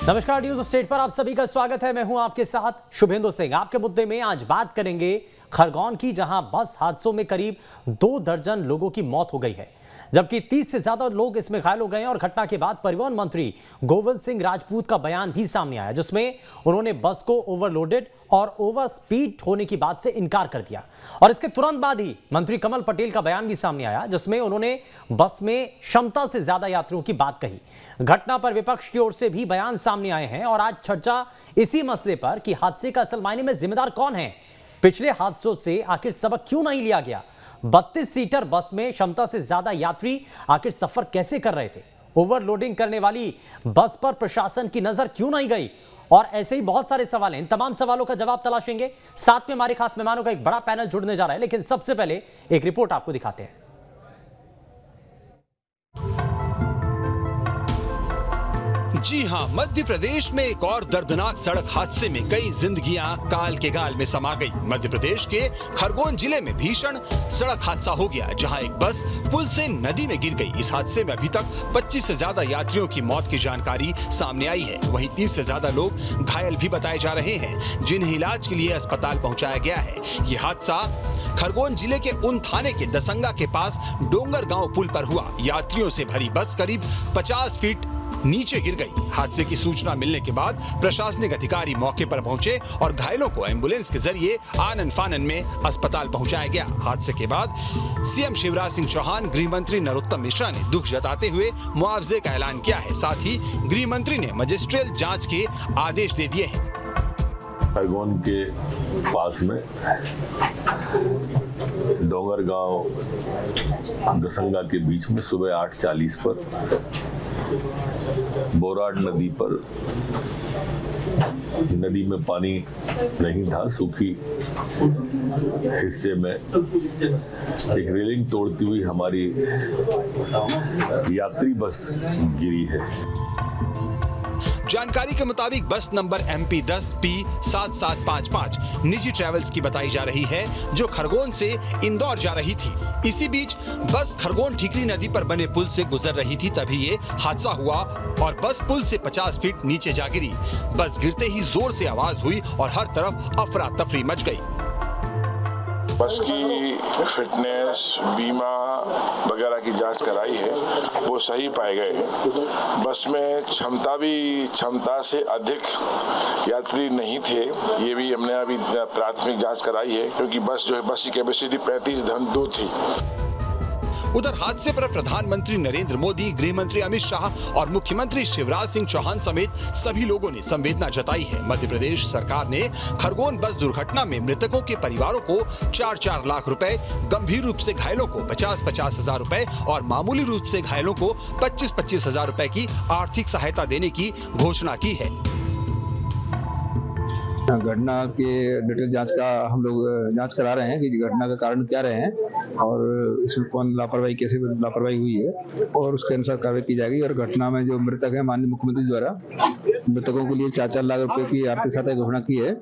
नमस्कार, news state पर आप सभी का स्वागत है। मैं हूं आपके साथ शुभेंदु सिंह। आपके मुद्दे में आज बात करेंगे खरगोन की, जहां बस हादसों में करीब 2 दर्जन लोगों की मौत हो गई है, जबकि 30 से ज्यादा लोग इसमें घायल हो गए हैं। और घटना के बाद परिवहन मंत्री गोविंद सिंह राजपूत का बयान भी सामने आया, जिसमें उन्होंने बस को ओवरलोडेड और ओवर स्पीड होने की बात से इनकार कर दिया। और इसके तुरंत बाद ही मंत्री कमल पटेल का बयान भी सामने आया, जिसमें उन्होंने बस में क्षमता से ज्यादा यात्रियों की बात कही। घटना पर विपक्ष की ओर से भी बयान सामने आए हैं और आज चर्चा इसी मसले पर कि हादसे का असल मायने में जिम्मेदार कौन है, पिछले हादसों से आखिर सबक क्यों नहीं लिया गया, 32 सीटर बस में क्षमता से ज्यादा यात्री आखिर सफर कैसे कर रहे थे, ओवरलोडिंग करने वाली बस पर प्रशासन की नजर क्यों नहीं गई, और ऐसे ही बहुत सारे सवाल हैं। इन तमाम सवालों का जवाब तलाशेंगे। साथ में हमारे खास मेहमानों का एक बड़ा पैनल जुड़ने जा रहा है, लेकिन सबसे पहले एक रिपोर्ट आपको दिखाते हैं। जी हां, मध्य प्रदेश में एक और दर्दनाक सड़क हादसे में कई जिंदगियां काल के गाल में समा गई। मध्य प्रदेश के खरगोन जिले में भीषण सड़क हादसा हो गया, जहां एक बस पुल से नदी में गिर गई। इस हादसे में अभी तक 25 से ज्यादा यात्रियों की मौत की जानकारी सामने आई है। वहीं 30 से ज्यादा लोग घायल भी बताए जा रहे हैं, जिन्हें इलाज के लिए अस्पताल पहुंचाया गया है। ये हादसा खरगोन जिले के उन थाने के दसंगा के पास डोंगर गांव पुल पर हुआ। यात्रियों से भरी बस करीब 50 फीट नीचे गिर गई। हादसे की सूचना मिलने के बाद प्रशासनिक अधिकारी मौके पर पहुंचे और घायलों को एम्बुलेंस के जरिए आनन फानन में अस्पताल पहुंचाया गया। हादसे के बाद सीएम शिवराज सिंह चौहान, गृह मंत्री नरोत्तम मिश्रा ने दुख जताते हुए मुआवजे का ऐलान किया है। साथ ही गृह मंत्री ने मजिस्ट्रियल जांच के आदेश दे दिए हैं। खरगोन के पास में डोंगर गांव दसंगा के बीच में सुबह 8:40 पर बोराड नदी पर, नदी में पानी नहीं था, सूखी हिस्से में एक रेलिंग तोड़ती हुई हमारी यात्री बस गिरी है। जानकारी के मुताबिक बस नंबर MP10P7755 निजी ट्रेवल्स की बताई जा रही है, जो खरगोन से इंदौर जा रही थी। इसी बीच बस खरगोन ठीकरी नदी पर बने पुल से गुजर रही थी, तभी ये हादसा हुआ और बस पुल से 50 फीट नीचे जा गिरी। बस गिरते ही जोर से आवाज हुई और हर तरफ अफरा तफरी मच गई। बस की फिटनेस, बीमा वगैरह की जांच कराई है, वो सही पाए गए। बस में क्षमता से अधिक यात्री नहीं थे, ये भी हमने अभी प्राथमिक जांच कराई है, क्योंकि बस जो है, बस की कैपेसिटी 35.2 थी। उधर हादसे पर प्रधानमंत्री नरेंद्र मोदी, गृह मंत्री अमित शाह और मुख्यमंत्री शिवराज सिंह चौहान समेत सभी लोगों ने संवेदना जताई है। मध्य प्रदेश सरकार ने खरगोन बस दुर्घटना में मृतकों के परिवारों को 4-4 लाख रुपए, गंभीर रूप से घायलों को 50-50 हजार रुपए और मामूली रूप से घायलों को 25-25 हजार रुपए की आर्थिक सहायता देने की घोषणा की है। घटना के डिटेल जांच का हम लोग जांच करा रहे हैं कि घटना का कारण क्या रहे हैं और इसमें कौन लापरवाही, कैसे लापरवाही हुई है, और उसके अनुसार कार्रवाई की जाएगी। और घटना में जो मृतक है, माननीय मुख्यमंत्री द्वारा मृतकों के लिए 4-4 लाख रुपए की आर्थिक सहायता घोषणा की है,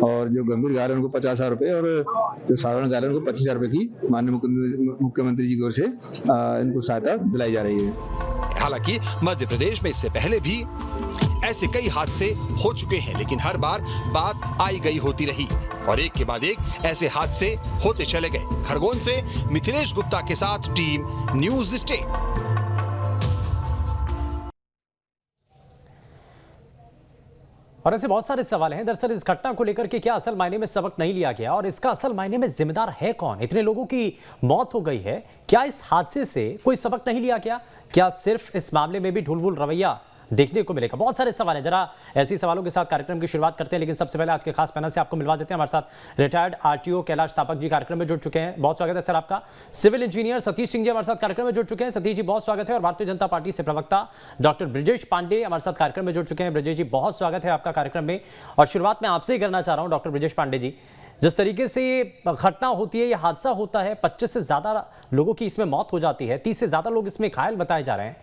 और जो गंभीर घायल है उनको 50,000 रुपए और जो साधारण घायल है उनको 25,000 रुपए की माननीय मुख्यमंत्री जी की ओर से इनको सहायता दिलाई जा रही है। हालांकि मध्य प्रदेश में इससे पहले भी ऐसे कई हादसे हो चुके हैं, लेकिन हर बार बात आई गई होती रही और एक के बाद एक ऐसे हादसे होते चले गए। खरगोन से मिथिलेश गुप्ता के साथ टीम न्यूज स्टेट। और ऐसे बहुत सारे सवाल हैं। दरअसल इस घटना को लेकर के क्या असल मायने में सबक नहीं लिया गया, और इसका असल मायने में जिम्मेदार है कौन? इतने लोगों की मौत हो गई है, क्या इस हादसे से कोई सबक नहीं लिया गया? क्या सिर्फ इस मामले में भी ढुलमुल रवैया देखने को मिलेगा? बहुत सारे सवाल हैं। जरा ऐसे सवालों के साथ कार्यक्रम की शुरुआत करते हैं, लेकिन सबसे पहले आज के खास पैनल से आपको मिलवा देते हैं। हमारे साथ रिटायर्ड आरटीओ कैलाश थापक जी कार्यक्रम में जुड़ चुके हैं, बहुत स्वागत है सर आपका। सिविल इंजीनियर सतीश सिंह जी हमारे साथ कार्यक्रम में जुड़ चुके हैं, सतीश जी बहुत स्वागत है। और भारतीय जनता पार्टी से प्रवक्ता डॉक्टर ब्रजेश पांडे हमारे साथ कार्यक्रम में जुड़ चुके हैं। ब्रजेश जी बहुत स्वागत है आपका कार्यक्रम में। और शुरुआत में आपसे ही करना चाह रहा हूँ डॉक्टर ब्रजेश पांडे जी, जिस तरीके से ये घटना होती है, ये हादसा होता है, 25 से ज्यादा लोगों की इसमें मौत हो जाती है, 30 से ज्यादा लोग इसमें घायल बताए जा रहे हैं।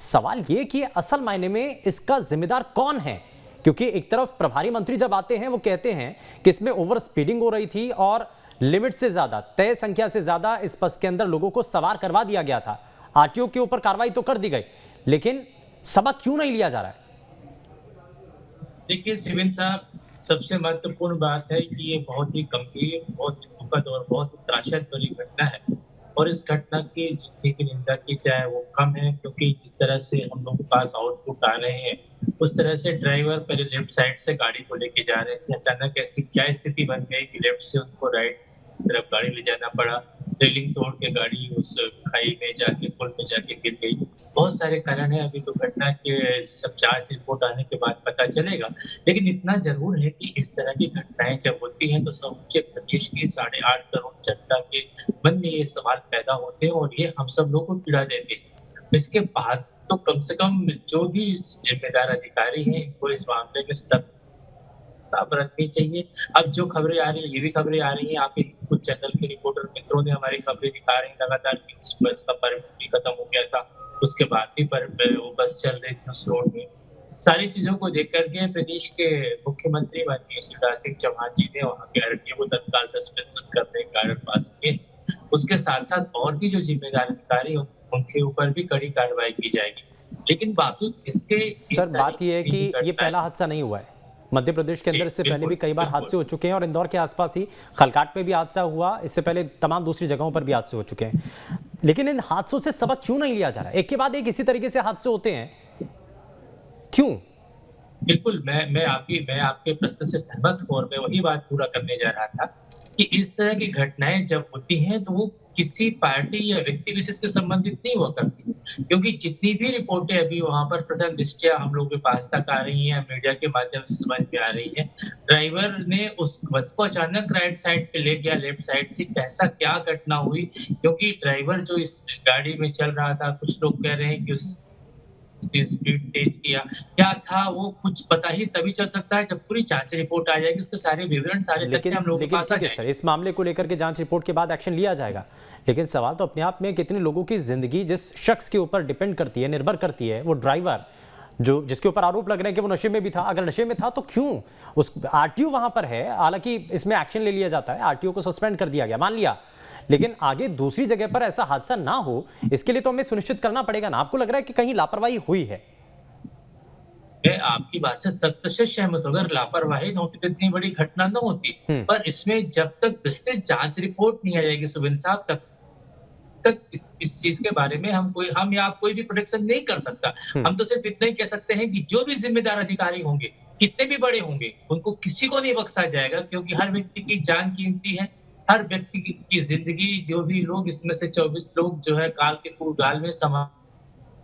सवाल ये कि असल मायने में इसका जिम्मेदार कौन है? क्योंकि एक तरफ प्रभारी मंत्री जब आते हैं वो कहते हैं कि इसमें ओवर स्पीडिंग हो रही थी और लिमिट से ज्यादा, तय संख्या से ज्यादा इस बस के अंदर लोगों को सवार करवा दिया गया था। आरटीओ के ऊपर कार्रवाई तो कर दी गई, लेकिन सबक क्यों नहीं लिया जा रहा है? देखिए सिविन साहब, सबसे महत्वपूर्ण बात है कि ये बहुत ही गंभीर, बहुत ही दुखद और बहुत ही त्रासद भरी घटना है और इस घटना की जितनी भी निंदा की जाए वो कम है, क्योंकि जिस तरह से हम लोग के पास आउटपुट आ रहे हैं, उस तरह से ड्राइवर पहले लेफ्ट साइड से गाड़ी को लेके जा रहे थे। अचानक ऐसी क्या स्थिति बन गई कि लेफ्ट से उनको राइट तरफ गाड़ी ले जाना पड़ा। रेलिंग तोड़ के गाड़ी उस खाई में जाके, पुल में जाके गिर गई। बहुत सारे कारण हैं, अभी तो घटना के सब जांच रिपोर्ट आने के बाद पता चलेगा। लेकिन इतना ज़रूर है कि इस तरह की घटनाएँ जब होती हैं तो समूचे प्रदेश की 8.5 करोड़ जनता के मन में ये सवाल पैदा होते हैं और ये हम सब लोग को पीड़ा देते हैं। इसके बाद तो कम से कम जो भी जिम्मेदार अधिकारी हैं, इनको इस मामले में सतर्कता बरतनी चाहिए। अब जो खबरें आ रही हैं, ये भी खबरें आ रही हैं, आपके कुछ चैनल के रिपोर्टर मित्रों ने हमारी खबरें दिखा रहे हैं लगातार कि उस बस का परमिट भी खत्म हो गया था, उसके बाद भी वो बस चल रही थी उस रोड में। सारी चीज़ों को देख कर के प्रदेश के मुख्यमंत्री माननीय शिवराज सिंह चौहान जी ने वहाँ के आरटीओ को तत्काल सस्पेंशन करने का ऑर्डर पास किए। उसके साथ-साथ और भी जो जिम्मेदार अधिकारी हों, उनके ऊपर भी कड़ी कार्रवाई की जाएगी। लेकिन बावजूद इसके सर, बात ये है कि ये पहला हादसा नहीं हुआ है। मध्य प्रदेश के अंदर इससे पहले भी कई बार हादसे हो चुके हैं और इंदौर के आसपास ही खलकाट में भी हादसा हुआ, इससे पहले तमाम दूसरी जगहों पर भी हादसे हो चुके हैं। लेकिन इन हादसों से सबक क्यों नहीं लिया जा रहा है? एक के बाद एक इसी तरीके से हादसे होते हैं, क्यों? बिल्कुल, मैं आपके प्रश्न से सहमत हूँ और मैं वही बात पूरा करने जा रहा था कि इस तरह की घटनाएँ जब होती हैं तो वो किसी पार्टी या व्यक्ति विशेष से संबंधित नहीं हुआ करती। क्योंकि जितनी भी रिपोर्टें अभी वहाँ पर प्रथम दृष्टया हम लोगों के पास तक आ रही हैं, मीडिया के माध्यम से समझ में आ रही है, ड्राइवर ने उस बस को अचानक राइट साइड पे ले गया, लेफ्ट साइड से ऐसा क्या घटना हुई? क्योंकि ड्राइवर जो इस गाड़ी में चल रहा था, कुछ लोग कह रहे हैं कि उसने स्पीड तेज किया, क्या था वो कुछ पता ही तभी चल सकता है जब पूरी जांच रिपोर्ट आ जाएगी, उसके सारे विवरण, सारे तथ्य हम लोगों के पास आ ठीक है सर, जाएंगे। इस मामले को लेकर के जांच रिपोर्ट के बाद एक्शन लिया जाएगा। लेकिन सवाल तो अपने आप में कितने लोगों की जिंदगी जिस शख्स के ऊपर डिपेंड करती है, निर्भर करती है, वो ड्राइवर जो जिसके ऊपर आरोप लग रहे हैं कि वो नशे में भी था, अगर नशे में था तो क्यों उस आरटीओ वहां पर है, हालांकि इसमें एक्शन ले लिया जाता है, आरटीओ को सस्पेंड कर दिया गया, मान लिया, लेकिन आगे दूसरी जगह पर ऐसा हादसा ना हो, इसके लिए तो हमें सुनिश्चित करना पड़ेगा ना। आपको लग रहा है कि कहीं लापरवाही हुई है? मैं आपकी बात से सख्त प्रतिशत सहमत हूँ। अगर लापरवाही न होती तो इतनी बड़ी घटना न होती। पर इसमें जब तक विस्तृत जांच रिपोर्ट नहीं आ जाएगी सुबिन साहब, तक इस चीज के बारे में हम या आप कोई भी प्रोडिक्शन नहीं कर सकता। हम तो सिर्फ इतना ही कह सकते हैं कि जो भी जिम्मेदार अधिकारी होंगे, कितने भी बड़े होंगे, उनको किसी को नहीं बख्शा जाएगा, क्योंकि हर व्यक्ति की जान कीमती है, हर व्यक्ति की जिंदगी। जो भी लोग इसमें से 24 लोग जो है काल के कुगाल में समा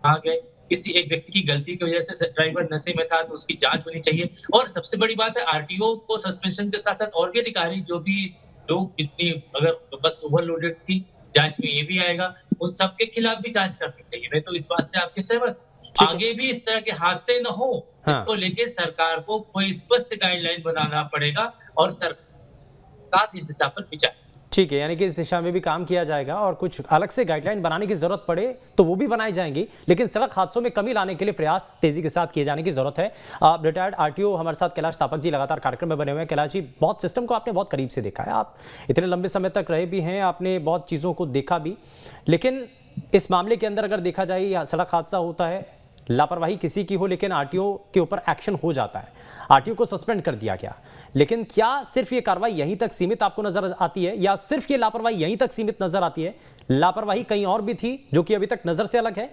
गए, किसी एक व्यक्ति की गलती की वजह से ड्राइवर नशे में था तो उसकी जांच होनी चाहिए। और सबसे बड़ी बात है, आरटीओ को सस्पेंशन के साथ साथ और भी अधिकारी, जो भी लोग इतनी अगर बस ओवरलोडेड थी, जांच में ये भी आएगा, उन सबके खिलाफ भी जांच करनी चाहिए। मैं तो इस बात से आपके सहमत हूं। आगे भी इस तरह के हादसे न हो, इसको लेके सरकार को कोई स्पष्ट गाइडलाइन बनाना पड़ेगा और सरकार इस दिशा पर विचार। ठीक है, यानी कि इस दिशा में भी काम किया जाएगा और कुछ अलग से गाइडलाइन बनाने की जरूरत पड़े तो वो भी बनाई जाएंगी, लेकिन सड़क हादसों में कमी लाने के लिए प्रयास तेजी के साथ किए जाने की जरूरत है। रिटायर्ड आरटीओ हमारे साथ कैलाश तापक जी लगातार कार्यक्रम में बने हुए हैं। कैलाश जी, बहुत सिस्टम को आपने बहुत करीब से देखा है, आप इतने लंबे समय तक रहे भी हैं, आपने बहुत चीज़ों को देखा भी, लेकिन इस मामले के अंदर अगर देखा जाए या सड़क हादसा होता है, लापरवाही किसी की हो, लेकिन आरटीओ के ऊपर एक्शन हो जाता है, आरटीओ को सस्पेंड कर दिया गया, लेकिन क्या सिर्फ ये कार्रवाई यहीं तक सीमित आपको नजर आती है या सिर्फ ये लापरवाही यहीं तक सीमित नजर आती है? लापरवाही कहीं और भी थी जो कि अभी तक नजर से अलग है?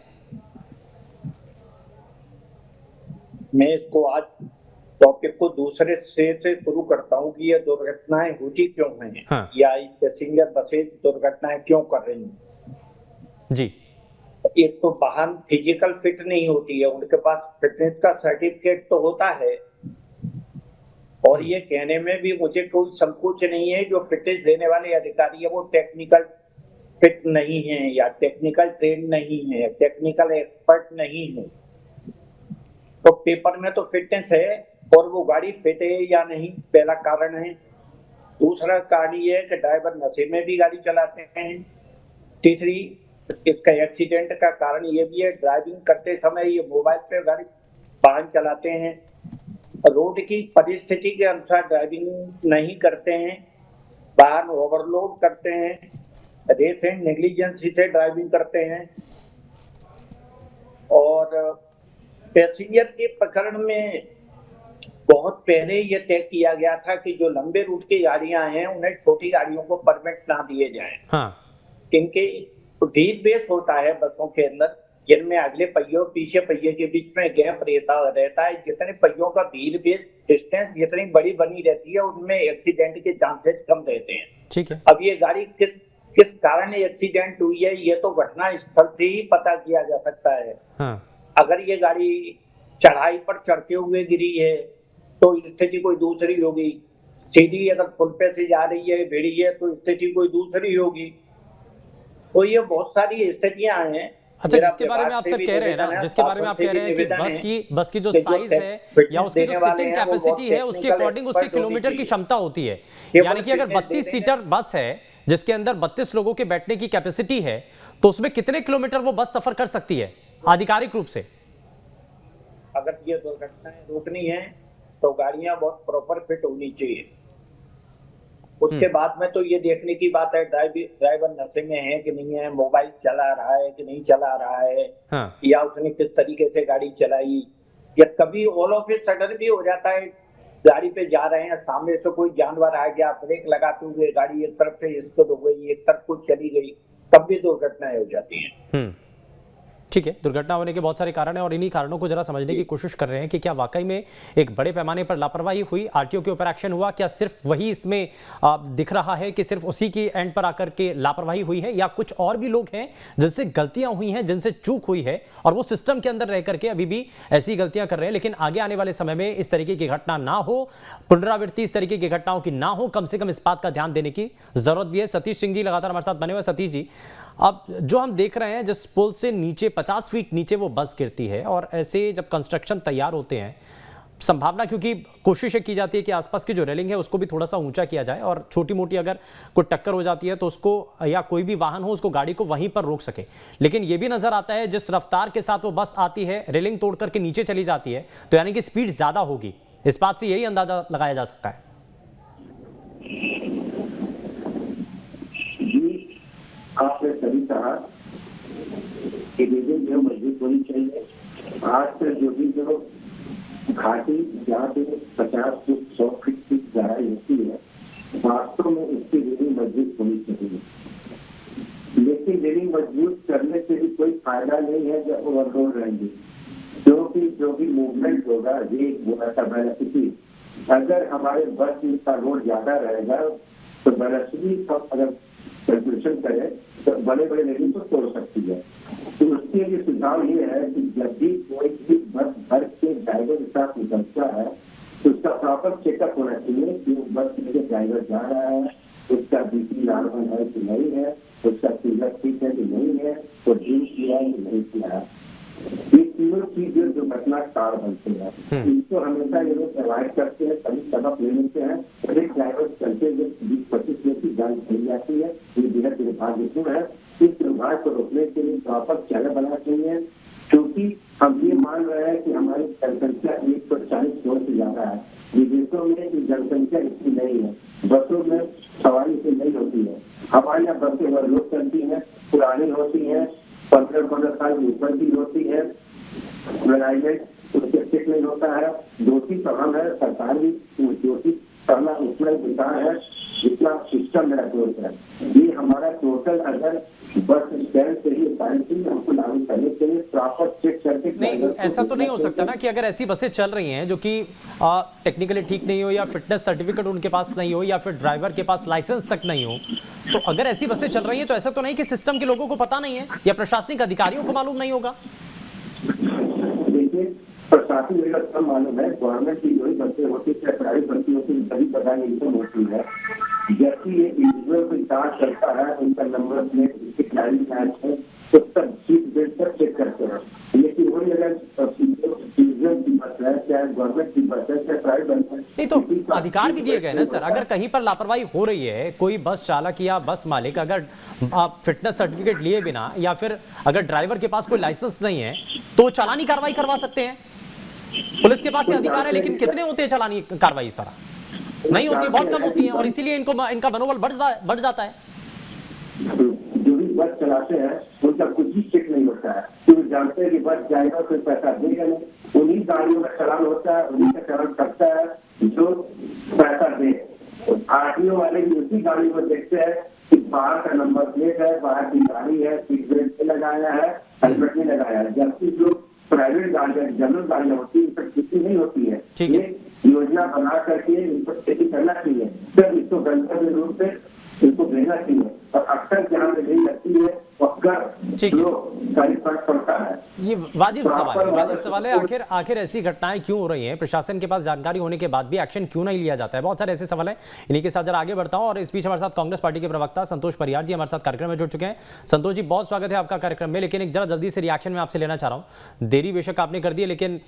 मैं इसको आज टॉपिक को दूसरे से शुरू करता हूँ कि ये दुर्घटनाएं होती क्यों हैं। हाँ। या पैसेंजर बसें दुर्घटनाएं क्यों कर रही हैं। जी, एक तो वाहन फिजिकल फिट नहीं होती है, उनके पास फिटनेस का सर्टिफिकेट तो होता है, और ये कहने में भी मुझे कोई संकोच नहीं है जो फिटनेस देने वाले अधिकारी है वो टेक्निकल फिट नहीं है या टेक्निकल ट्रेन नहीं है, टेक्निकल एक्सपर्ट नहीं है। तो पेपर में तो फिटनेस है और वो गाड़ी फिट है या नहीं, पहला कारण है। दूसरा कारण ये है कि ड्राइवर नशे में भी गाड़ी चलाते हैं। तीसरी, इसका एक्सीडेंट का कारण ये भी है, ड्राइविंग करते समय ये मोबाइल पे गाड़ी वाहन चलाते हैं, रोड की परिस्थिति के अनुसार ड्राइविंग नहीं करते हैं, वाहन ओवरलोड करते हैं, रेस एंड नेग्लिजेंसी से ड्राइविंग करते हैं, और पैसेंजर के पकड़ में बहुत पहले ये तय किया गया था कि जो लंबे रूट की गाड़ियां हैं उन्हें छोटी गाड़ियों को परमिट ना दिए जाएं। हाँ। इनके व्हील बेस होता है बसों के अंदर, जिनमें अगले पहिए और पीछे पहिए के बीच में गैप रहता है। जितने पहियों का व्हील बेस डिस्टेंस जितनी बड़ी बनी रहती है उनमें एक्सीडेंट के चांसेस कम रहते हैं। ठीक है। अब ये गाड़ी किस कारण एक्सीडेंट हुई है ये तो घटना स्थल से ही पता किया जा सकता है। हाँ। अगर ये गाड़ी चढ़ाई पर चढ़ते हुए गिरी है तो स्थिति कोई दूसरी होगी, सीधी अगर पुल पे से जा रही है भिड़ी है तो स्थिति कोई दूसरी होगी। तो ये बहुत सारी स्थितियां हैं। अच्छा, जिसके बारे में आप सर कह रहे हैं ना, जिसके बारे में आप कह रहे हैं कि बस की जो साइज है या उसकी जो सीटिंग कैपेसिटी है उसके अकॉर्डिंग उसके किलोमीटर की क्षमता होती है। यानी कि अगर 32 सीटर बस है जिसके अंदर 32 लोगों के बैठने की कैपेसिटी है तो उसमें कितने किलोमीटर वो बस सफर कर सकती है आधिकारिक रूप से? अगर ये दुर्घटनाएं रोकनी है तो गाड़ियां बहुत प्रॉपर फिट होनी चाहिए। उसके बाद में तो ये देखने की बात है ड्राइवर नशे में है कि नहीं है, मोबाइल चला रहा है कि नहीं चला रहा है। हाँ। या उसने किस तरीके से गाड़ी चलाई, या कभी ऑल ऑफ ए सडन भी हो जाता है गाड़ी पे जा रहे हैं सामने से कोई जानवर आ गया, ब्रेक लगाते हुए गाड़ी एक तरफ से स्किड हो गई, एक तरफ को चली गई, तब भी दुर्घटनाएं हो जाती हैं। ठीक है, दुर्घटना होने के बहुत सारे कारण हैं और इन्हीं कारणों को जरा समझने की कोशिश कर रहे हैं कि क्या वाकई में एक बड़े पैमाने पर लापरवाही हुई, आरटीओ के ऊपर एक्शन हुआ, क्या सिर्फ वही इसमें दिख रहा है कि सिर्फ उसी की एंड पर आकर के लापरवाही हुई है, या कुछ और भी लोग हैं जिनसे गलतियां हुई हैं, जिनसे चूक हुई है और वो सिस्टम के अंदर रह करके अभी भी ऐसी गलतियां कर रहे हैं। लेकिन आगे आने वाले समय में इस तरीके की घटना ना हो, पुनरावृत्ति इस तरीके की घटनाओं की ना हो, कम से कम इस बात का ध्यान देने की जरूरत भी है। सतीश सिंह जी लगातार हमारे साथ बने हुए। सतीश जी, अब जो हम देख रहे हैं जिस पुल से नीचे 50 फीट नीचे वो बस गिरती है और ऐसे जब कंस्ट्रक्शन तैयार होते हैं, संभावना क्योंकि कोशिश की जाती है कि आसपास की जो रेलिंग है उसको भी थोड़ा सा ऊंचा किया जाए और छोटी मोटी अगर कोई टक्कर हो जाती है तो उसको या कोई भी वाहन हो उसको गाड़ी को वहीं पर रोक सके। लेकिन ये भी नजर आता है जिस रफ्तार के साथ वो बस आती है, रेलिंग तोड़ करके नीचे चली जाती है, तो यानी कि स्पीड ज्यादा होगी। इस बात से यही अंदाजा लगाया जा सकता है। आपने सभी कहा कि रेलिंग जो मजबूत होनी चाहिए। आज से जो भी जो घाटी जहाँ पे 50 से 100 फीट की गहराई होती है, वास्तव में उसकी रेलिंग मजबूत होनी चाहिए। लेकिन रेलिंग मजबूत करने से भी कोई फायदा नहीं है जब ओवरलोड रहेंगे, क्योंकि जो भी मूवमेंट होगा वेलोसिटी, अगर हमारे बस का लोड ज्यादा रहेगा तो वेलोसिटी का अगर कैलकुलेशन करें तो बड़े बड़े रेलिंग को तोड़ सकती है। तो उसके लिए सुझाव ये है कि जब भी कोई भी बस भर के ड्राइवर के साथ निकलता है तो उसका प्रॉपर चेकअप होना चाहिए कि बस में ड्राइवर जा रहा है, उसका बीपी नॉर्मल है कि नहीं है, उसका शुगर ठीक है कि नहीं है, तो ड्रिंक किया है कि नहीं किया है। ये तीनों चीज जो दुर्घटना कार बनते हैं, इनको हमेशा ये लोग अवॉइड करते हैं, कभी सबक ले लेते हैं। एक ड्राइवर चलते हुए 20-25 लोग की जान चली जाती है, ये बेहद दुर्भाग्यपूर्ण है। इस दुर्भाग्य को रोकने के लिए प्रॉपर चैनल बनाना चाहिए, क्योंकि हम ये मान रहे हैं कि हमारी जनसंख्या 140 करोड़ से ज्यादा है। विदेशों में जनसंख्या इतनी नहीं है, बसों में सवारी इतनी नहीं होती है। हमारे यहाँ बसें ओवरलोड चलती हैं, पुरानी होती हैं, 15 साल ऊपर की होती है, उसके चेक नहीं होता है। दोषी तो हम है, सरकार भी दोषी करना उतना ही विचार है जितना सिस्टम मेरा दोष है। ये हमारा टोटल अगर बस स्टैंड से ही हमको लागू करने के लिए प्रॉपर चेक करके नहीं, ऐसा तो नहीं हो सकता ना कि अगर ऐसी बसें चल रही हैं जो कि टेक्निकली ठीक नहीं हो या फिटनेस सर्टिफिकेट उनके पास नहीं हो या फिर ड्राइवर के पास लाइसेंस तक नहीं हो, तो अगर ऐसी बसें चल रही हैं तो ऐसा तो नहीं कि सिस्टम के लोगों को पता नहीं है या प्रशासनिक अधिकारियों को मालूम नहीं होगा। देखिए, प्रशासन मेरा सब मालूम है, गवर्नमेंट की जो ही बसें होती है, प्राइवेट बसें होती है, सभी पता नहीं इनकम होती है। जैसे ये इंडिविजुअल कोई जांच करता है, उनका नंबर प्लेट उसकी क्लैरिटी मैच है, तो सब सीट बेल्ट पर चेक करते हैं। लेकिन वही अगर इंडिविजुअल की बस है, चाहे गवर्नमेंट की बस है, चाहे प्राइवेट बस है, नहीं तो अधिकार भी दिए गए ना सर। अगर कहीं पर लापरवाही हो रही है, कोई बस चालक या बस मालिक अगर फिटनेस सर्टिफिकेट लिए बिना या फिर अगर ड्राइवर के पास कोई लाइसेंस नहीं है तो चालानी कार्रवाई करवा सकते हैं। पुलिस के पास ये अधिकार है, लेकिन कितने होते हैं चालानी कार्रवाई? सारा नहीं होती है, बहुत कम होती है और इसीलिए इनका मनोबल बढ़ जाता है। जो भी बस चलाते हैं उनका कुछ भी चेक नहीं होता है, क्योंकि जानते हैं कि बस जाएगा कोई पैसा देगा नहीं। उन्हीं गाड़ियों का चालान होता है, उन्हीं का चालान करता है जो पैसा दे। आरटीओ वाले भी उसी गाड़ी को देखते हैं कि बाहर का नंबर प्लेट है, बाहर की गाड़ी है, सीट बेल्ट लगाया है, हेलमेट नहीं लगाया है, जबकि जो प्राइवेट गाड़ियां जनरल गाड़ियां होती है, इन पर छुट्टी नहीं होती है। ये योजना बना करके इन पर खेती करना चाहिए, फिर इसको गंतव्य रूप से इनको देना चाहिए। और अक्सर जहाँ पे नहीं लगती है जो सारी फर्क पड़ता है। ये वाजिब सवाल है। आखिर ऐसी घटनाएं क्यों हो रही हैं? प्रशासन के पास जानकारी होने के बाद भी एक्शन क्यों नहीं लिया जाता है? बहुत सारे ऐसे सवाल हैं, इन्हीं के साथ जरा आगे बढ़ता हूं। और इस बीच हमारे साथ कांग्रेस पार्टी के प्रवक्ता संतोष परियार जी हमारे साथ कार्यक्रम में जुड़ चुके हैं। संतोष जी, बहुत स्वागत है आपका कार्यक्रम में, लेकिन एक जरा जल्दी से रिएक्शन में आपसे लेना चाह रहा हूँ। देरी बेशक आपने कर दी है, लेकिन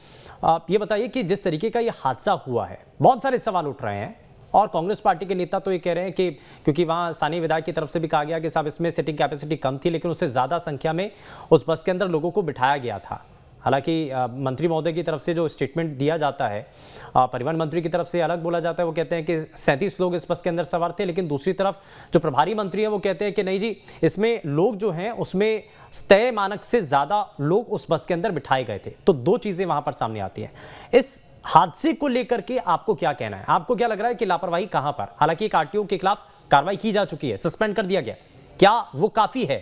आप ये बताइए कि जिस तरीके का ये हादसा हुआ है, बहुत सारे सवाल उठ रहे हैं और कांग्रेस पार्टी के नेता तो ये कह रहे हैं कि क्योंकि वहां स्थानीय विधायक की तरफ से भी कहा गया कि साहब इसमें सीटिंग कैपेसिटी कम थी, लेकिन उससे ज्यादा संख्या में उस बस के अंदर लोगों को बिठाया गया था। हालांकि मंत्री महोदय की तरफ से जो स्टेटमेंट दिया जाता है, परिवहन मंत्री की तरफ से अलग बोला जाता है, वो कहते हैं कि 37 लोग इस बस के अंदर सवार थे, लेकिन दूसरी तरफ जो प्रभारी मंत्री हैं वो कहते हैं कि नहीं जी, इसमें लोग जो हैं उसमें तय मानक से ज्यादा लोग उस बस के अंदर बिठाए गए थे। तो दो चीजें वहां पर सामने आती हैं। इस हादसे को लेकर के आपको क्या कहना है? आपको क्या लग रहा है कि लापरवाही कहां पर? हालांकि एक आरटीओ के खिलाफ कार्रवाई की जा चुकी है, सस्पेंड कर दिया गया, क्या वो काफी है?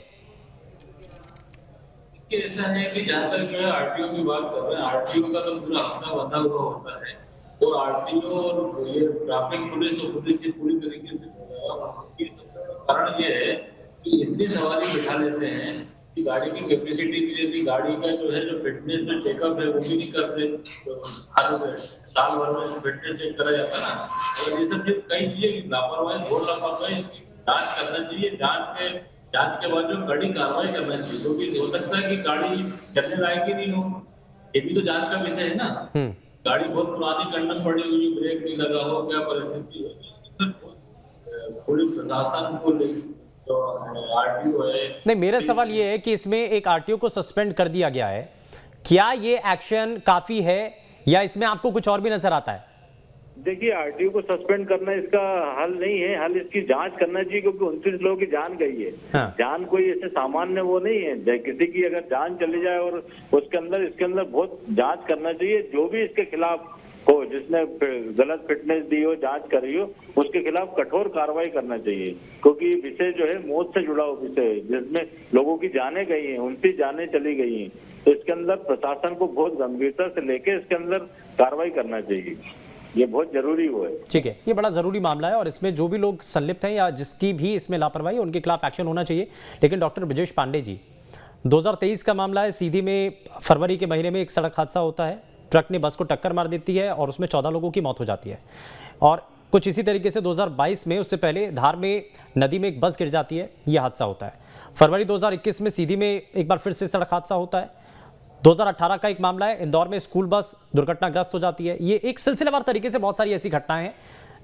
ऐसा है कि जहाँ तक जो है आरटीओ की बात कर रहे हैं, आरटीओ का तो पूरा हफ्ता बंधा हुआ होता है और आरटीओ और ये ट्रैफिक पुलिस और पुलिस ये पूरी तरीके से कारण ये है कि इतनी सवारी बिठा लेते हैं कि गाड़ी की कैपेसिटी भी लेती, गाड़ी का जो है जो फिटनेस जो चेकअप है वो भी नहीं करते। तो हर साल भर में फिटनेस चेक करा जाता है ना, और ये सब कई चीजें लापरवाही, घोर लापरवाही, इसकी जांच करना चाहिए। जांच के बाद जो कड़ी कार्रवाई करना चाहिए, क्योंकि हो सकता है कि गाड़ी चलने लायक ही नहीं हो, ये भी तो जांच का विषय है ना। गाड़ी बहुत पुरानी कंडम पड़ी हुई, ब्रेक नहीं लगा हो, क्या परिस्थिति हो, पुलिस प्रशासन को तो आरटीओ है। नहीं, मेरा सवाल ये है कि इसमें एक आरटीओ को सस्पेंड कर दिया गया है, क्या ये एक्शन काफी है या इसमें आपको कुछ और भी नजर आता है? देखिए, आरटीओ को सस्पेंड करना इसका हल नहीं है, हल इसकी जांच करना चाहिए, क्योंकि 29 लोगों की जान गई है। हाँ। जान कोई ऐसे सामान्य वो नहीं है, किसी की अगर जान चली जाए और उसके अंदर बहुत जांच करना चाहिए। जो भी इसके खिलाफ हो, जिसने गलत फिटनेस दी हो, जांच करी हो, उसके खिलाफ कठोर कार्रवाई करना चाहिए, क्योंकि विषय जो है मौत से जुड़ा हुआ विषय है, जिसमें लोगों की जानें गई हैं, 29 जानें चली गई हैं। तो इसके अंदर प्रशासन को बहुत गंभीरता से लेके इसके अंदर कार्रवाई करना चाहिए, ये बहुत जरूरी हुआ है। ठीक है, ये बड़ा जरूरी मामला है और इसमें जो भी लोग संलिप्त हैं या जिसकी भी इसमें लापरवाही, उनके खिलाफ एक्शन होना चाहिए। लेकिन डॉक्टर ब्रजेश पांडे जी, 2023 का मामला है, सीधी में फरवरी के महीने में एक सड़क हादसा होता है, ट्रक ने बस को टक्कर मार देती है और उसमें 14 लोगों की मौत हो जाती है। और कुछ इसी तरीके से 2022 में, उससे पहले धार में नदी में एक बस गिर जाती है, यह हादसा होता है। फरवरी 2021 में सीधी में एक बार फिर से सड़क हादसा होता है। 2018 का एक मामला है, इंदौर में स्कूल बस दुर्घटनाग्रस्त हो जाती है। ये एक सिलसिलेवार तरीके से बहुत सारी ऐसी घटनाएं हैं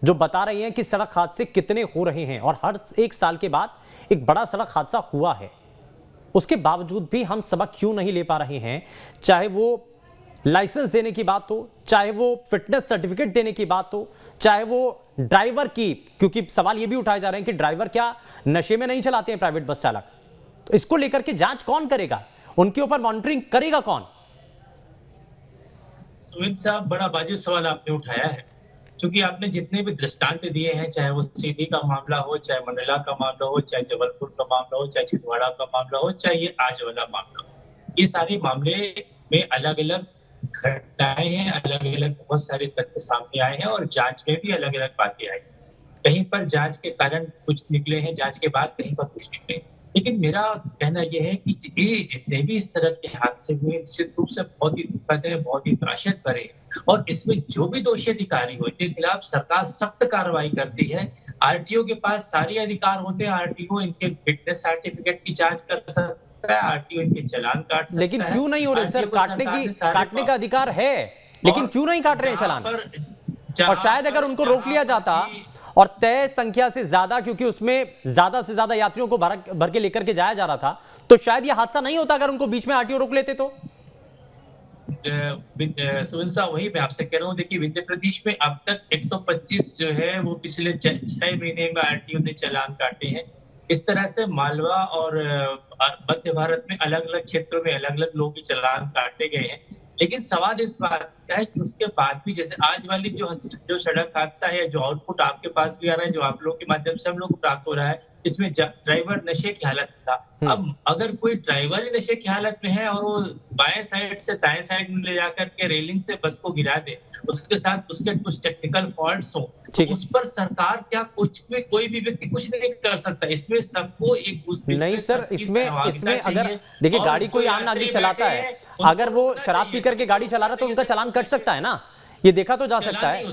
जो बता रही हैं कि सड़क हादसे कितने हो रहे हैं और हर एक साल के बाद एक बड़ा सड़क हादसा हुआ है। उसके बावजूद भी हम सबक क्यों नहीं ले पा रहे हैं? चाहे वो लाइसेंस देने की बात हो, चाहे वो फिटनेस सर्टिफिकेट देने की बात हो, चाहे वो ड्राइवर की, क्योंकि सवाल ये भी उठाए जा रहे हैं कि ड्राइवर क्या नशे में नहीं चलाते हैं प्राइवेट बस चालक? तो इसको लेकर के जांच कौन करेगा, उनके ऊपर मॉनिटरिंग करेगा कौन? सुमित साहब, बड़ा वाजिब सवाल आपने उठाया है, क्योंकि आपने जितने भी दृष्टांत दिए हैं, चाहे वो सीधी का मामला हो, चाहे मंडला का मामला हो, चाहे जबलपुर का मामला हो, चाहे छिंदवाड़ा का मामला हो, चाहे ये आज वाला मामला हो, ये सारे मामले में अलग अलग घटनाएं हैं, अलग अलग बहुत सारे तथ्य सामने आए हैं और जांच में भी अलग अलग बातें आई। कहीं पर जांच के कारण कुछ निकले हैं, जांच के बाद कहीं पर कुछ निकले। लेकिन मेरा कहना यह है कि जितने भी इस तरह के हादसे हुए, निश्चित रूप से बहुत ही दुखद है, बहुत ही त्रासद भरे, और इसमें जो भी दोषी अधिकारी हो, इनके खिलाफ सरकार सख्त कार्रवाई करती है। आरटीओ के पास सारे अधिकार होते हैं, आरटीओ इनके फिटनेस सर्टिफिकेट की जांच कर सकता है, आरटीओ इनके चालान काट सकता है। लेकिन क्यों नहीं हो रहे सर? काटने का अधिकार है, लेकिन क्यों नहीं काट रहे हैं चालान? और शायद अगर उनको रोक लिया जाता और तय संख्या से ज्यादा, क्योंकि उसमें ज्यादा से ज्यादा यात्रियों को भर के लेकर के जाया जा रहा था, तो शायद यह हादसा नहीं होता अगर उनको बीच में आरटीओ रोक लेते तो। सुविंद साहब, वही मैं आपसे कह रहा हूँ, देखिए विंध्य प्रदेश में अब तक 125 जो है वो पिछले 6 महीने में आरटीओ ने चालान काटे हैं। इस तरह से मालवा और मध्य भारत में अलग अलग क्षेत्रों में अलग अलग लोगों के चालान काटे गए हैं। लेकिन सवाल इस बात का है कि उसके बाद भी जैसे आज वाली जो सड़क हादसा है, जो आउटपुट आपके पास भी आ रहा है, जो आप लोगों के माध्यम से हम लोग को प्राप्त हो रहा है, इसमें ड्राइवर नशे की हालत में था। अब अगर कोई ड्राइवर ही नशे की हालत में है और वो बाएं साइड से दाएं साइड में ले जाकर के रेलिंग से बस को गिरा दे, उसके साथ उसके कुछ टेक्निकल फॉल्ट्स हो, तो उस पर सरकार क्या कोई भी व्यक्ति कुछ नहीं कर सकता। इसमें सबको एक नहीं सर, इसमें अगर देखिए गाड़ी कोई आम नागरिक चलाता है, अगर वो शराब पी करके गाड़ी चला रहा है तो उनका चालान कट सकता है ना, ये देखा तो जा सकता है।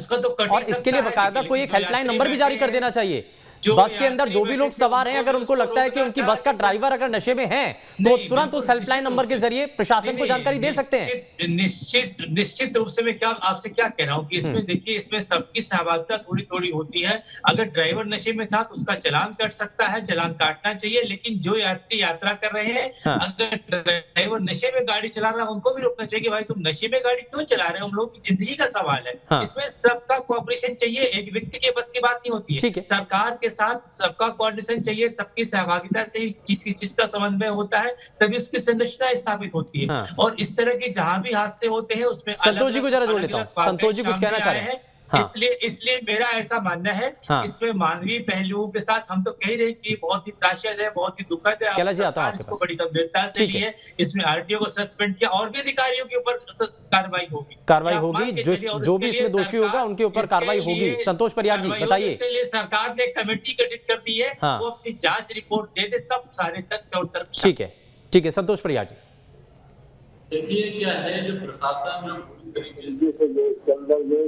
और इसके लिए बकायदा कोई एक हेल्पलाइन नंबर भी जारी कर देना चाहिए। बस के अंदर जो भी लोग सवार हैं, अगर उनको लगता है कि उनकी बस का ड्राइवर अगर नशे में है तो तुरंत उस हेल्पलाइन नंबर के जरिए प्रशासन को जानकारी दे सकते हैं। निश्चित रूप से मैं आपसे क्या कह रहा हूँ कि इसमें देखिए, इसमें सबकी सहभागिता थोड़ी थोड़ी होती है। अगर ड्राइवर नशे में था तो उसका चालान कट सकता है, चालान काटना चाहिए। लेकिन जो यात्री यात्रा कर रहे हैं, अगर ड्राइवर नशे में गाड़ी चला रहा है उनको भी रोकना चाहिए कि भाई तुम नशे में गाड़ी क्यों चला रहे हो, हम लोग की जिंदगी का सवाल है। इसमें सबका कोऑपरेशन चाहिए, एक व्यक्ति के बस की बात नहीं होती है। सरकार के साथ सबका कोऑर्डिनेशन चाहिए, सबकी सहभागिता से ही चीज का समन्वय होता है, तभी उसकी संरचना स्थापित होती है। और इस तरह के जहां भी हादसे होते हैं उसमें संतोष जी को जरा जोड़ लेता हूं। संतोष जी कुछ कहना चाह रहे हैं? इसलिए मेरा ऐसा मानना है इसमें मानवीय पहलुओं के साथ हम तो कह रहे हैं कि बहुत ही त्रासद है, बहुत ही दुखद है। इसको बड़ी गंभीरता से लिए इसमें आरटीओ को सस्पेंड किया और भी अधिकारियों के ऊपर कार्रवाई होगी। जो भी इसमें दोषी होगा उनके ऊपर कार्रवाई होगी। संतोष परियार जी बताइए। इसके लिए सरकार ने कमेटी गठित कर दी है, वो अपनी जांच रिपोर्ट दे दे, तब सारे तथ्य और तर्क। ठीक है संतोष परियार जी। देखिए क्या है, जो प्रशासन जो पूरी तरीके से जिम्मेदारी है,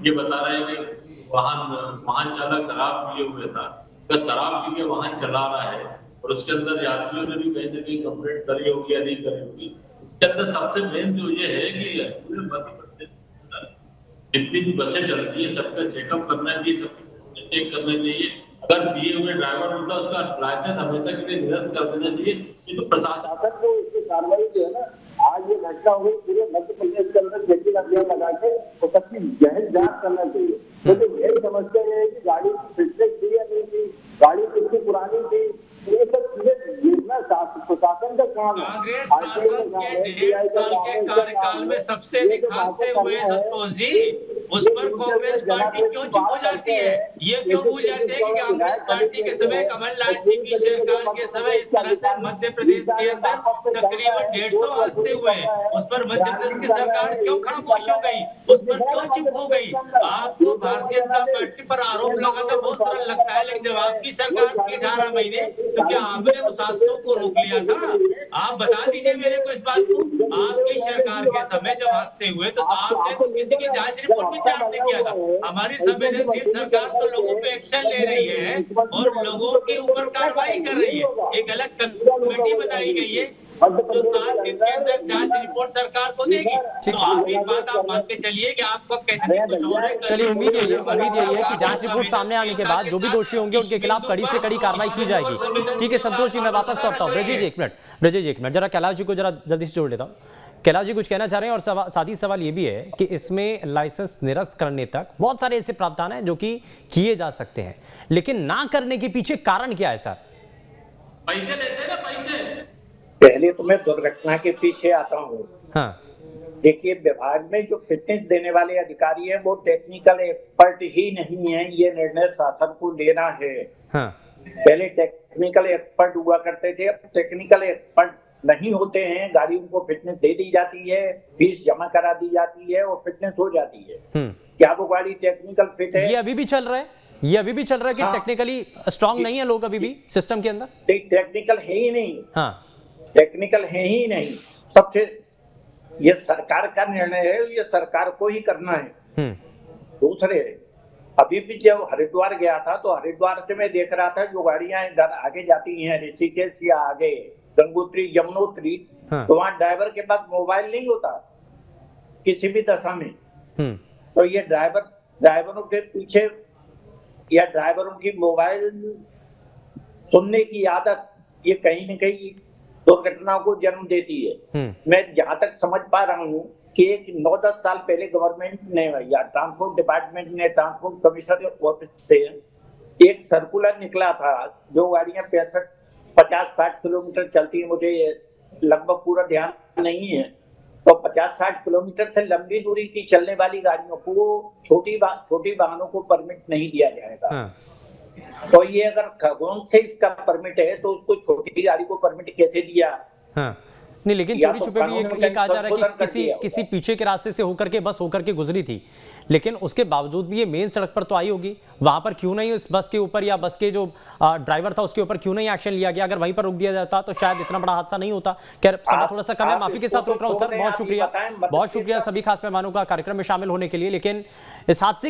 ये बता रहे हैं कि वाहन चालक शराब पिए हुए था, अगर शराब पी के वाहन चला रहा है और उसके अंदर यात्रियों ने भी कहीं ना कहीं कंप्लेंट करी होगी या नहीं करी होगी। इसके अंदर सबसे मेन जो ये है कि पूरे मध्य प्रदेश जितनी भी बसें चलती है सबका चेकअप करना चाहिए, सबको चेक करना चाहिए। अगर पिए हुए ड्राइवर होता है उसका लाइसेंस हमेशा के लिए निरस्त कर देना चाहिए। ये तो प्रशासन को इसकी कार्रवाई जो है ना, आज ये घटना हुई पूरे मध्य प्रदेश के अंदर चेकिंग अभियान लगा के तो सबकी गहन जांच करना चाहिए। तो यही समस्या है कि गाड़ी की फिटनेस थी या नहीं थी, गाड़ी कितनी पुरानी थी, ये सब चीजें देखना प्रशासन का काम है। कांग्रेस शासन के 1.5 साल के कार्यकाल में सबसे अधिक हादसे हुए संतोष जी, उस पर कांग्रेस पार्टी क्यों चुप हो जाती है? ये क्यों भूल जाते हैं कि कांग्रेस पार्टी के समय, कमलनाथ जी की सरकार के समय इस तरह से मध्य प्रदेश के अंदर तकरीबन 150 हादसे हुए। उस पर मध्य प्रदेश की सरकार क्यों खामोश हो गई, उस पर क्यों चुप हो गई? आपको भारतीय जनता पार्टी पर आरोप लगाना बहुत सरल लगता है, लेकिन जब आपकी सरकार थी 18 महीने, तो क्या आपने उस हादसों को रोक लिया था? आप बता दीजिए मेरे को इस बात को। आपकी सरकार के समय जब हादसे हुए तो आपने तो किसी की जांच रिपोर्ट भी तैयार नहीं किया था। हमारी संवेदनशील सरकार तो लोगों पे एक्शन ले रही है और लोगों के ऊपर कार्रवाई कर रही है। एक अलग कमेटी बनाई गई है तो 7 दिन के अंदर जांच रिपोर्ट सरकार को देगी। तो आप एक बात आप मान के चलिए कि आपको कहने कुछ और है। चलिए उम्मीद यही है कि जांच रिपोर्ट सामने आने के बाद जो भी दोषी होंगे उनके खिलाफ कड़ी से कड़ी कार्रवाई की जाएगी। ठीक है संतोष जी, मैं वापस लौटता हूँ। ब्रजेश जी एक मिनट, जरा कैलाश जी को जरा जल्दी से जोड़ लेता हूँ। कैलाश जी कुछ कहना चाह रहे हैं, और साथ ही सवाल ये भी है कि इसमें लाइसेंस निरस्त करने तक बहुत सारे ऐसे प्रावधान हैं जो कि किए जा सकते हैं, लेकिन ना करने के पीछे कारण क्या है सर? पैसे लेते हैं ना, पैसे। पहले तो मैं दुर्घटना के पीछे आता हूँ। देखिए, विभाग में जो फिटनेस देने वाले अधिकारी हैं वो टेक्निकल एक्सपर्ट ही नहीं है, ये निर्णय शासन को लेना है। पहले टेक्निकल एक्सपर्ट हुआ करते थे, अब टेक्निकल एक्सपर्ट नहीं होते हैं। गाड़ियों को फिटनेस दे दी जाती है, फीस जमा करा दी जाती है और फिटनेस हो जाती है। क्या वो गाड़ी टेक्निकल फिट है? ये अभी भी चल रहा है, कि टेक्निकली स्ट्रांग नहीं है लोग अभी भी सिस्टम के अंदर। टेक्निकल है ही नहीं। टेक्निकल है ही नहीं। सबसे ये सरकार का निर्णय है, ये सरकार को ही करना है। दूसरे, अभी भी जब हरिद्वार गया था तो हरिद्वार से मैं देख रहा था जो गाड़ियां आगे जाती हैं ऋषिकेश या आगे गंगोत्री यमुनोत्री, तो वहां ड्राइवर के पास मोबाइल नहीं होता किसी भी दशा में। तो ये ड्राइवरों के पीछे या ड्राइवरों की मोबाइल सुनने की आदत ये कहीं न कहीं दुर्घटनाओं को जन्म देती है। मैं जहां तक समझ पा रहा हूँ कि एक 9-10 साल पहले गवर्नमेंट ने या ट्रांसपोर्ट डिपार्टमेंट ने, ट्रांसपोर्ट कमिश्नर ऑफिस से एक सर्कुलर निकला था, जो गाड़ियां 50-60 किलोमीटर चलती है, मुझे लगभग पूरा ध्यान नहीं है, तो 50-60 किलोमीटर से लंबी दूरी की चलने वाली गाड़ियों को, छोटी वाहनों को परमिट नहीं दिया जाएगा। तो ये अगर खरगोन से इसका परमिट है तो उसको छोटी गाड़ी को परमिट कैसे दिया? नहीं, लेकिन चोरी छुपे भी ये कहा जा रहा है कि किसी पीछे के रास्ते से होकर के बस होकर के गुजरी थी, लेकिन उसके बावजूद भी ये मेन सड़क पर तो आई होगी, वहां पर क्यों नहीं इस बस के ऊपर या बस के जो ड्राइवर था उसके ऊपर क्यों नहीं एक्शन लिया गया? अगर वहीं पर रोक दिया जाता तो शायद इतना बड़ा हादसा नहीं होता। क्या समय थोड़ा सा कम है, माफी के साथ रोक रहा हूँ सर, बहुत शुक्रिया सभी खास मेहमानों का कार्यक्रम में शामिल होने के लिए। लेकिन इस हादसे